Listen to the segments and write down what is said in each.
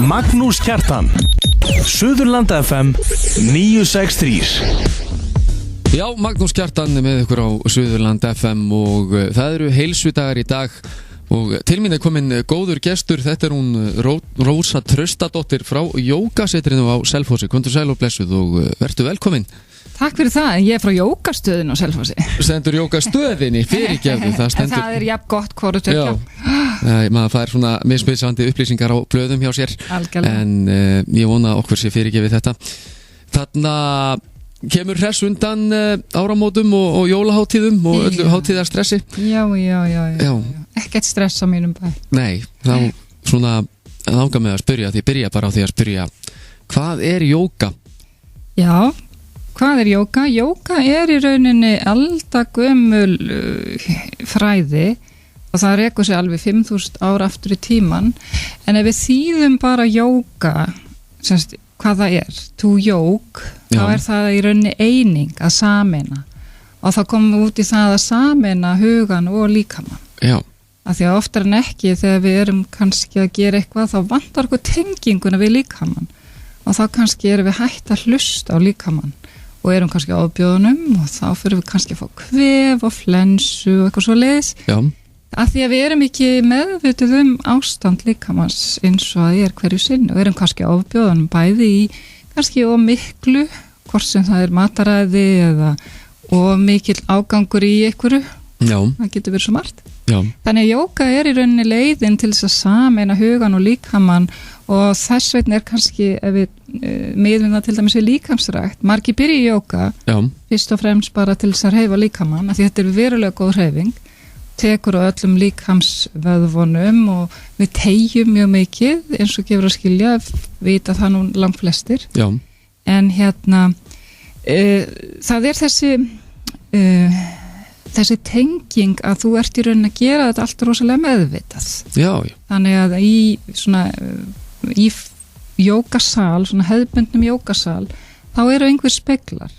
Magnús Kjartan Suðurland FM 963. Já, Magnús Kjartan með ykkur á Suðurland FM og það eru heilsudagar í dag og til mín komin góður gestur. Þetta hún Rósa Traustadóttir frá Jógasetrinu á Selfossi. Komdu sæl og blessuð og vertu velkomin. Takk fyrir það, ég frá Jógastöðinu á Selfossi. Stendur Jógastöðinni, fyrirgefðu það stendur. En það jafn gott hvoru tökja. Maður fær svona mismunandi upplýsingar á blöðum hjá sér. Algjörlega. En ég vona okkur sé fyrirgefið þetta. Þarna kemur hress undan áramótum og jólaháttíðum og öllu hátíðarstressi. Já. Ekkert stress á mínum bæ. Nei, þá svona langar mig að spyrja, því byrja bara á því að spyrja, hvað er jóga? Já, hvað er jóga? Jóga er í rauninni aldagömul fræði og það rekur sig alveg 5.000 ár aftur í tíman, en ef við þýðum bara jóga, semst hvað það er, to jóg, þá er það í rauninni eining að sameina og þá komum við út í það að sameina hugan og líkamann. Já. Af því að oftar en ekki þegar við erum kannski að gera eitthvað þá vantar okkur tenginguna við líkamann og þá kannski erum við hætt að hlusta á líkamann og erum kannski á ofbjóðunum og þá fyrir við kannski að fá kvef og flensu og eitthvað svo leiðis. Já. Af því að við erum ekki meðvituð ástand líkamanns eins og það er hverju sinni og erum kannski á ofbjóðunum bæði í kannski of miklu, hvort sem það er mataræði eða of mikill ágangur í einhverju. Já. Það getur verið svo margt. Já. Þannig að jóga er í rauninni leiðin til þess að sameina hugan og líkamann og þess vegna er kannski ef við miðum það til dæmis við líkamsrækt. Margir byrja í jóga, fyrst og fremst bara til þess að hreyfa líkamann, af því þetta er verulega góð hreyfing, tekur á öllum líkamsvöðvunum og við teygjum mjög mikið eins og gefur að skilja, vita það nú langt flestir. Já. En það er þessi tenging að þú ert í rauninni að gera þetta allt rosalega meðvitað. Já. Þannig að í jógasal, svona hefðbundnum jógasal, þá eru einhver speglar.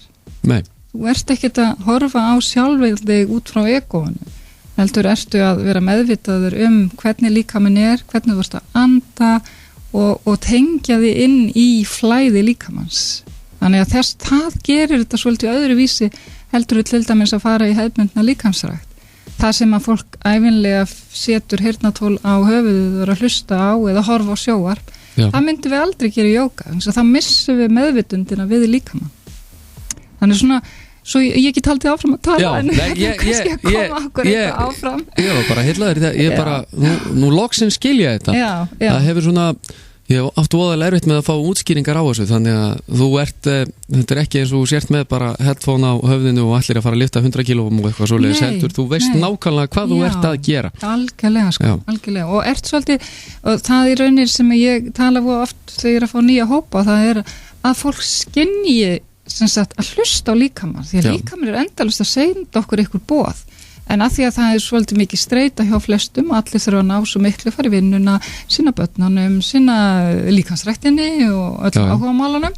Nei. Þú ert ekkert að horfa á sjálfið þig út frá egóinu. Heldur ertu að vera meðvitaður hvernig líkaminn er, hvernig þú ert að anda og tengja þig inn í flæði líkamanns. Þannig að það gerir þetta svolítið öðruvísi heldur við til dæmis að fara í hefðbundna líkamsrækt. Það sem að fólk ævinlega setur heyrnartól á höfuðið og að hlusta á eða horfa á sjónvarp, það myndum við aldrei gera í jóga, þannig að það missum við meðvitundina við líkamann. Þannig svona, svo ég get haldið áfram að tala en kannski að koma okkur eitthvað áfram. Ég var bara heillaður í það, ég bara, nú loksins skilja þetta. Já. Það hefur svona, ég áttu voðalega erfitt með að fá útskýringar á þessu, þannig að þú þetta er ekki eins og þú sért með bara headphone á höfðinu og allir að fara að lyfta 100 kílóum og eitthvað svoleiðis heldur, þú veist nákvæmlega hvað þú ert að gera. Algjörlega, algjörlega, og ert svolítið, og það í raunir sem ég tala oft þegar ég er að fá nýja hópa, það er að fólk skynji sem sagt að hlusta á líkamann, því að líkamann er endalaust að senda okkur ykkur boð. En að því að það er svolítið mikið streita hjá flestum og allir þurfa að ná svo miklu að fara í vinnuna, sinna börnunum, sinna líkamsræktinni og öllum áhugamálunum,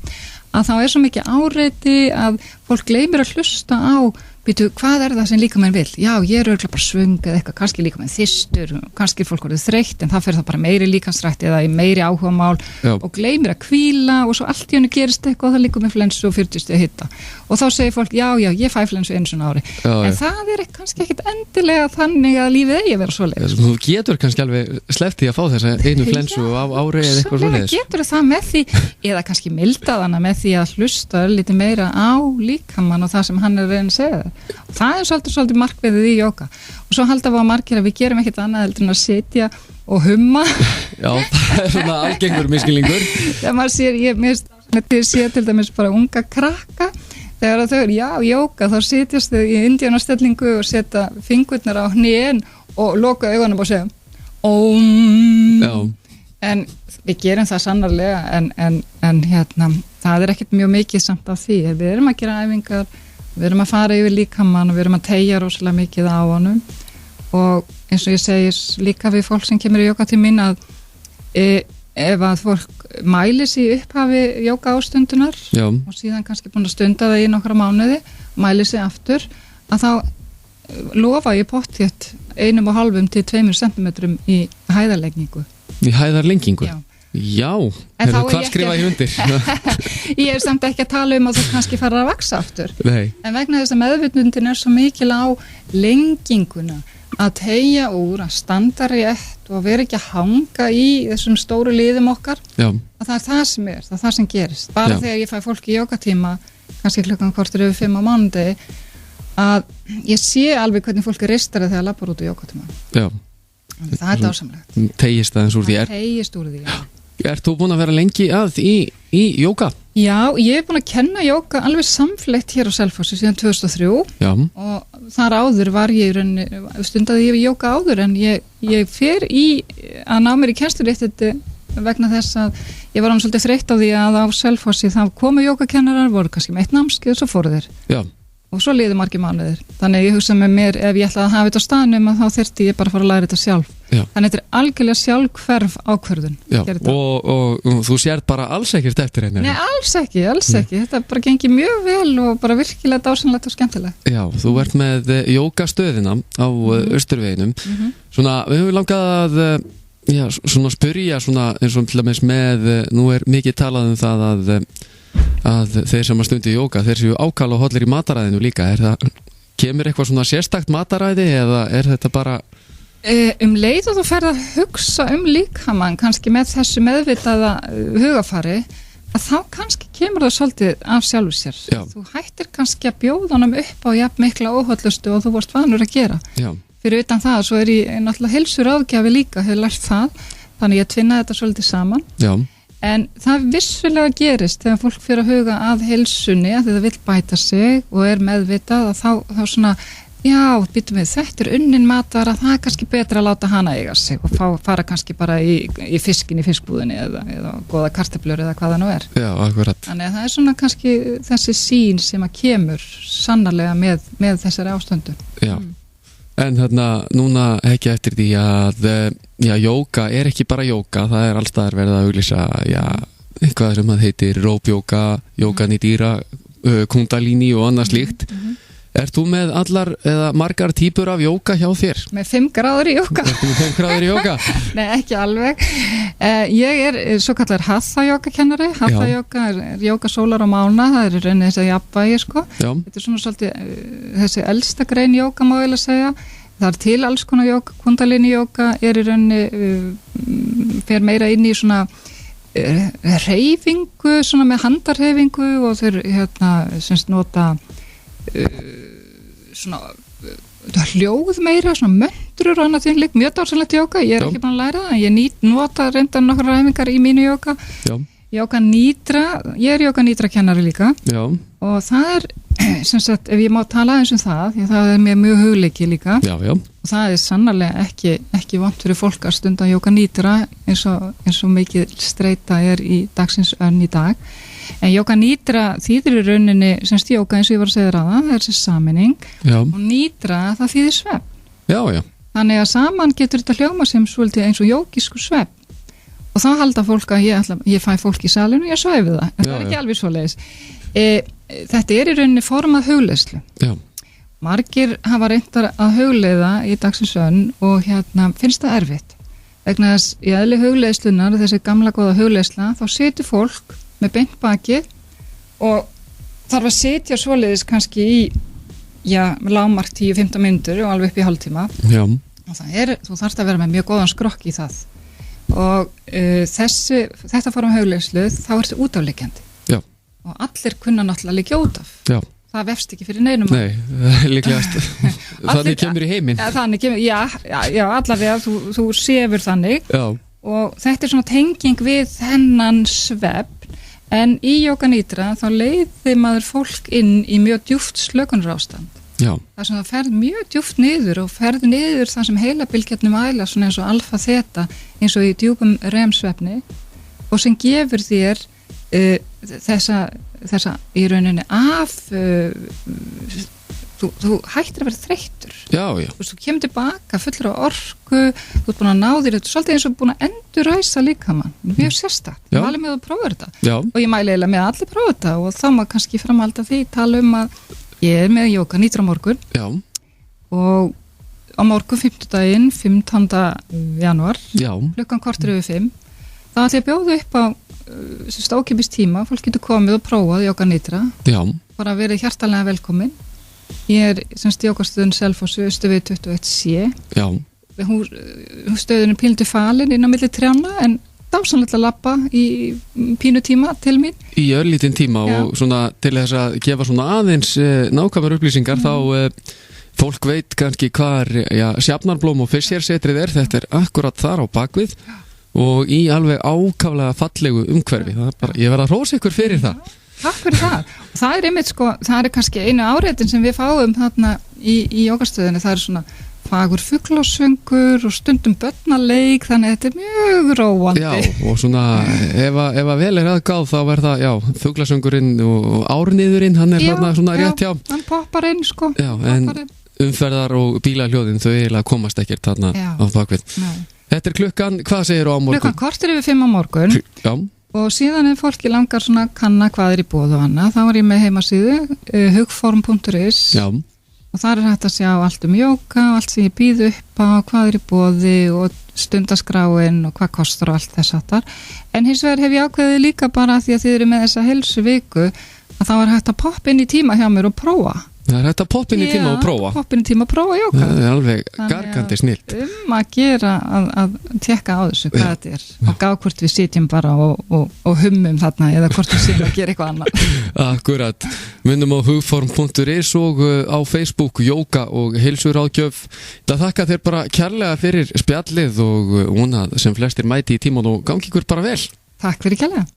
að þá er svo mikið áreiti að fólk gleymir að hlusta á hvað er það sem líkaminn vil? Já, ég er örugglega bara svöng eða eitthvað, kannski líkaminn þyrstur, kannski er fólk orðið þreytt, en það fer það bara meiri líkamsrækt eða í meiri áhugamál og gleymir að hvíla og svo allt í hennu gerist eitthvað og það liggur með flensu og 40 stiga hita. Og þá segir fólk, já, ég fæ flensu einu svona ári. En það er kannski ekkit endilega þannig að lífið eigi að vera svoleiðis. Þú getur kannski alveg sleppt því að fá þessa einu flensu á ári eða eitthvað svoleiðis. Getur það með því, eða kannski mildað hana með því að hlusta lítið meira á líkamann og það sem hann er að reyna að segja. Það er svolítið markmiðið í jóga og svo halda við að margir að við gerum ekkert annað heldur en að sitja og humma. Já, það er svona algengur misskilningur. Þegar maður sér, ég sé til dæmis bara unga krakka, þegar þau eru jóga þá sitjast þau í indíánastellingu og setja fingurnar á hnén og loka augunum og segja en við gerum það sannarlega en það er ekkert mjög mikið samt af því, við erum að gera æfingar, við erum að fara yfir líkamann og við erum að teygja rosalega mikið á honum og eins og ég segir líka við fólk sem kemur í jóga til mín að ef að fólk mæli sig í upphafi jóga ástundunar og síðan kannski búin að stunda það í nokkra mánuði, mæli sig aftur, að þá lofa ég pottþétt 1,5 til 2 cm í hæðarlengingu. Í hæðarlengingu? Já. Já, hvað skrifa ég undir? Ég samt ekki að tala að það kannski fara að vaksa aftur. Nei. En vegna þess að meðvitundin svo mikil á lenginguna, að teygja úr, að standa rétt og vera ekki að hanga í þessum stóru liðum okkar. Já. Að það það sem það er það sem gerist. Bara þegar ég fæ fólk í jógatíma, kannski klukkan 4:45 á mánudegi, að ég sé alveg hvernig fólk ristar þegar labbar út í jógatíma. Já. Það er dásamlegt. Teygist aðeins úr því. Teygist úr því, já. Ert þú búin að vera lengi í jóga? Já, ég er búin að kenna jóga alveg samfleytt hér á Selfossi síðan 2003. Já. Og þar áður var ég stundaði ég jóga áður en ég fer í að ná mér í kennsluréttindi vegna þess að ég var svolítið þreytt á því að á Selfossi þá komu jógakennarar, voru kannski með 1 námskeið og svo fóru þeir. Já. Og svo liðu margir mánuðir. Þannig ég hugsa með mér ef ég ætla að hafa þetta á staðnum að þá þyrfti ég bara að fara að læra þetta sjálf. Já. Þannig þetta algjörlega sjálfhverf ákvörðun. Já, og þú sérð bara alls ekkert eftir henni. Nei, alls ekki. Þetta bara gengi mjög vel og bara virkilega dásanlegt og skemmtilegt. Já, þú ert með jógastöðina á Austurveginum. Svona, við höfum langað að svona spyrja svona eins og til dæmis með, nú mikið talað það að þeir sem að stundi jóga, þeir séu ákala og hollir í mataræðinu líka. Kemur eitthvað svona sérstakt mataræði eða er þetta bara leið og þú ferð að hugsa líkamann kannski með þessu meðvitaða hugafari að þá kannski kemur það svolítið af sjálfur sér. Já. Þú hættir kannski að bjóða honum upp á jafn mikla óhollustu og þú vorst vanur að gera. Já. Fyrir utan það, svo ég náttúrulega heilsuráðgjafi líka, hefur lært það, þannig ég tvinna þetta svolítið saman. Já. En það vissulega gerist þegar fólk fyrir að huga að heilsunni að það vill bæta sig og er meðvitað að þá svona, já, býtum við, þetta unnin matar að það er kannski betra að láta hana eiga sig og fara kannski bara í fiskin í fiskbúðinni eða góða kartöflur eða hvað það nú er. Já, akkurat. Þannig að það er svona kannski þessi sýn sem að kemur sannarlega með þessari ástöndun. Já. En núna ekki eftir því að jóga er ekki bara jóga, það er allstaðar verið að auglýsa eitthvað sem heitir rópjóga, jóga nýdýra, kundalini og annað slíkt. Ert þú með allar eða margar típur af jóga hjá þér? Með 5 gráður í jóga. Ertu með 5 gráður í jóga? Nei, ekki alveg. Ég er svo kallar hatha-jógakennari. Hatha-jóga er jóga sólar og mána, það er í rauninni þess að jafnvægi, sko. Já. Þetta er svona svolítið þessi elsta grein jóga, má ég segja. Það er til alls konar jóga, kundalini jóga er í rauninni, fer meira inn í svona hreyfingu, svona með handarhreyfingu og þeir semst nota svona hljóð meira, svona möntrur og annað þínleik, mjög dásanlegt jóga, ég er ekki búin að læra það, en ég nota reyndan nokkrar ræfingar í mínu jóga. Já. Jóga nýdra, ég er jóga nýdra kennari líka. Já. Og það er, sem sagt, ef ég má tala eins það, því það er mér mjög hugleiki líka. Já. Og það er sannarlega ekki vont fyrir fólk að stunda jóga nýdra eins og mikið streita er í dagsins önn í dag. En jóga nýdra þýðir í rauninni semst jóga eins og ég var að segja það er þessi sameining. Já. Og nýdra það þýðir svefn. Já. Þannig að saman getur þetta hljóma sem svolítið eins og jógískur svefn. Og þá halda fólk að ég fæ fólk í salinu og ég svæfi það. En það er ekki alveg svoleiðis. Þetta er í rauninni formað hugleiðslu. Já. Margir hafa reyndar að hugleiða í dagsins önn og finnst það erfitt. Vegna þess í eðli hugleiðslunar, þessi gamla góða hugleiðsla, þá situr fólk með beint baki og þarf að sitja svoleiðis kannski í lágmark 10-15 mínútur og alveg upp í hálftíma. Já. Og þú þarft að vera með mjög góðan skrokk í það og þetta fórum hugleiðslu, þá ertu útafliggjandi. Já. Og allir kunna náttúrulega liggja út af. Já. Það vefst ekki fyrir neinum. Nei, líklegast. Þannig kemur í heiminn. Þannig kemur, já, allavega þú sefur þannig. Já. Og þetta er svona tenging við þennan svefn. En í jóga nýdra þá leiði maður fólk inn í mjög djúpt slökunarástand. Já. Það sem það ferð mjög djúpt niður og ferð niður það sem heilabylgjurnar mæla svona eins og alfa þeta eins og í djúpum REM-svefni og sem gefur þér þessa í rauninni þú hættir að vera þreyttur. Já. Þú kemur tilbaka fullur á orku, þú ert búin að ná þér, þetta er svolítið eins og búin að endurræsa líkamann, mjög sérstakt. Ég mæli með að prófa þetta. Já. Og ég mæli eiginlega með að allir prófa þetta og þá maður kannski framhalda því tala að ég er með jóga nýdra morgun. Já. Og á morgun 5. daginn, 15. janúar, klukkan 4:45, þá ætla ég að bjóða upp á ókeypis tíma, fólk getur komið og prófað Yoga Nidra, bara verið hjartalega velkomin. Ég semst Yogastöðun Selfossi, Austurvegi 21C. Já. Stöðun pínlítið falin inn á milli trjána, en dásamlega að labba í pínu tíma til mín. Í örlítinn tíma og svona til þess að gefa svona aðeins nákvæmar upplýsingar þá fólk veit kannski hvar Sjafnarblóm og Fischersetrið þetta akkurat þar á bakvið og í alveg ákaflega fallegu umhverfi. Ég verð að hrósa ykkur fyrir það. Takk fyrir það. Og það einmitt það kannski einu áreitin sem við fáum þarna í Yogastöðunni, það svona fagur fuglasöngur og stundum börnaleik, þannig að þetta mjög róandi. Já, og svona ef að vel aðgáð þá verða, fuglasöngurinn og árniðurinn, hann þarna svona rétt hjá. Já, hann poppar inn, Já, en umferðar og bílahljóðin, þau eiginlega komast ekkert þarna á bakvið. Nei. Þetta klukkan, hvað segir þú á morgun? Klukkan kortir yfir 5 á morgun. Já. Og síðan fólki langar svona kanna hvað í boði og annað, þá ég með heimasíðu, hugform.is. Já. Og þar hægt að sjá allt jóga, allt sem ég býð upp á, hvað í boði og stundaskráin og hvað kostar og allt þess aftar. En hins vegar hef ég ákveðið líka bara því að þið eru með þessa heilsuviku að þá hægt að poppa inn í tíma hjá mér og prófa. Það hægt að poppa inn í tíma og prófa. Poppa inn í tíma og prófa jóga. Það alveg gargandi snilt. Að gera að tekka á þessu hvað þetta og gá hvort við sitjum bara og hummum þarna eða hvort við sitjum að gera eitthvað annað. Akkurat. Minnum á hugform.is og á Facebook Jóga og heilsuráðgjöf. Það þakka þér bara kærlega fyrir spjallið og vonað sem flestir mæti í tíman og gangi ykkur bara vel. Takk fyrir kærlega.